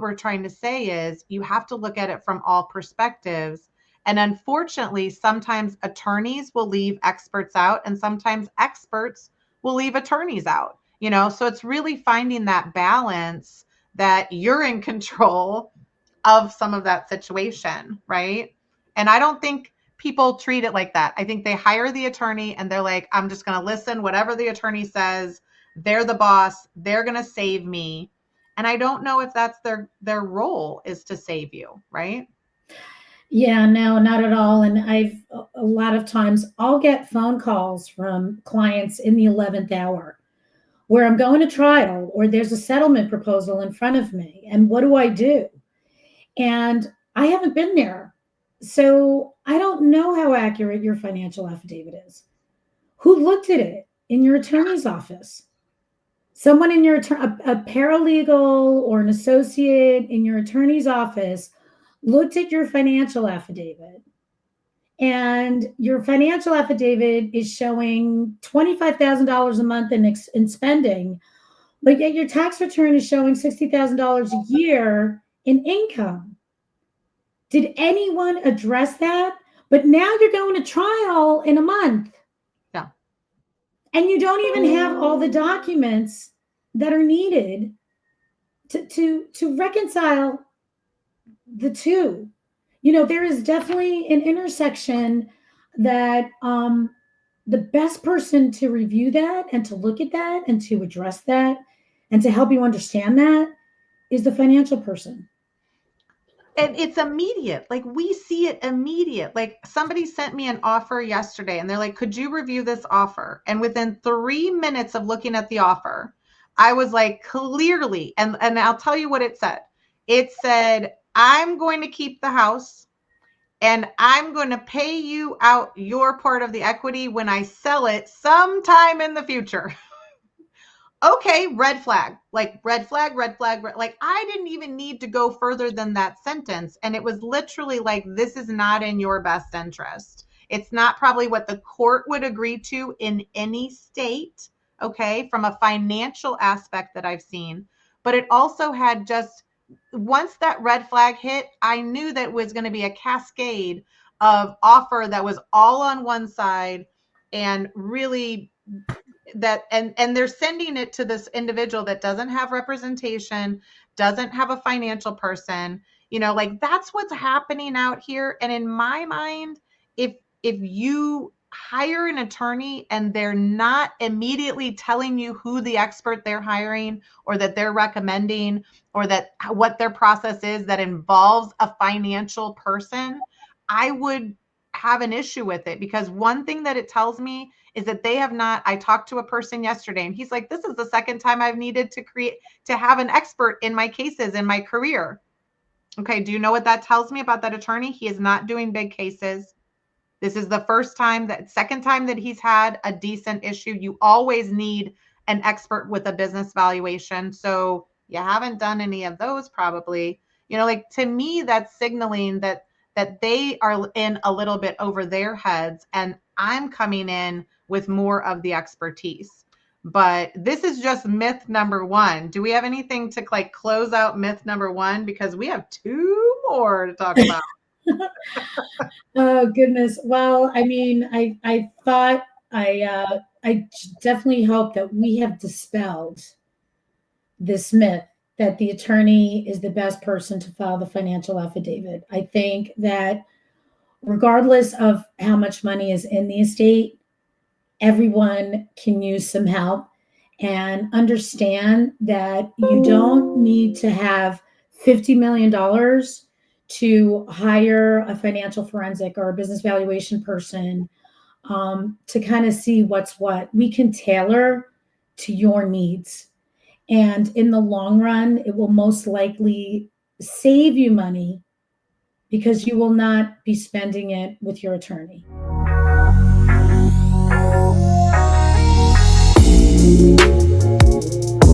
we're trying to say is you have to look at it from all perspectives. And unfortunately, sometimes attorneys will leave experts out, and sometimes experts will leave attorneys out, so it's really finding that balance that you're in control of some of that situation, right? And I don't think people treat it like that. I think they hire the attorney and they're like, I'm just going to listen, whatever the attorney says. They're the boss. They're going to save me. And I don't know if that's their role, is to save you, right? Yeah, no, not at all. And a lot of times I'll get phone calls from clients in the 11th hour where I'm going to trial or there's a settlement proposal in front of me. And what do I do? And I haven't been there. So I don't know how accurate your financial affidavit is. Who looked at it in your attorney's office? Someone in a paralegal or an associate in your attorney's office looked at your financial affidavit, and your financial affidavit is showing $25,000 a month in spending, but yet your tax return is showing $60,000 a year in income. Did anyone address that? But now you're going to trial in a month. Yeah. And you don't even have all the documents that are needed to reconcile the two. There is definitely an intersection that the best person to review that and to look at that and to address that and to help you understand that is the financial person. And it's immediate. Like, we see it immediate. Like, somebody sent me an offer yesterday and they're like, could you review this offer? And within 3 minutes of looking at the offer, I was like, clearly, and I'll tell you what it said. It said, I'm going to keep the house and I'm going to pay you out your part of the equity when I sell it sometime in the future. Okay, red flag, like red flag. Like, I didn't even need to go further than that sentence. And it was literally like, this is not in your best interest. It's not probably what the court would agree to in any state, okay, from a financial aspect that I've seen. But it also had just, once that red flag hit, I knew that it was going to be a cascade of offer that was all on one side, and really that, and they're sending it to this individual that doesn't have representation, doesn't have a financial person, like, that's what's happening out here. And in my mind, if you hire an attorney and they're not immediately telling you who the expert they're hiring or that they're recommending, or that what their process is that involves a financial person, I would have an issue with it. Because one thing that it tells me is that they have not, I talked to a person yesterday and he's like, this is the second time I've needed to have an expert in my cases in my career. Okay. Do you know what that tells me about that attorney? He is not doing big cases. This is the second time that he's had a decent issue. You always need an expert with a business valuation. So you haven't done any of those probably. Like, to me, that's signaling that they are in a little bit over their heads, and I'm coming in with more of the expertise. But this is just myth number one. Do we have anything to close out myth number one? Because we have two more to talk about. Oh goodness. Well, I mean, I thought I definitely hope that we have dispelled this myth that the attorney is the best person to file the financial affidavit. I think that regardless of how much money is in the estate, everyone can use some help, and understand that you don't need to have $50 million to hire a financial forensic or a business valuation person to kind of see what's what. We can tailor to your needs. And in the long run, it will most likely save you money because you will not be spending it with your attorney.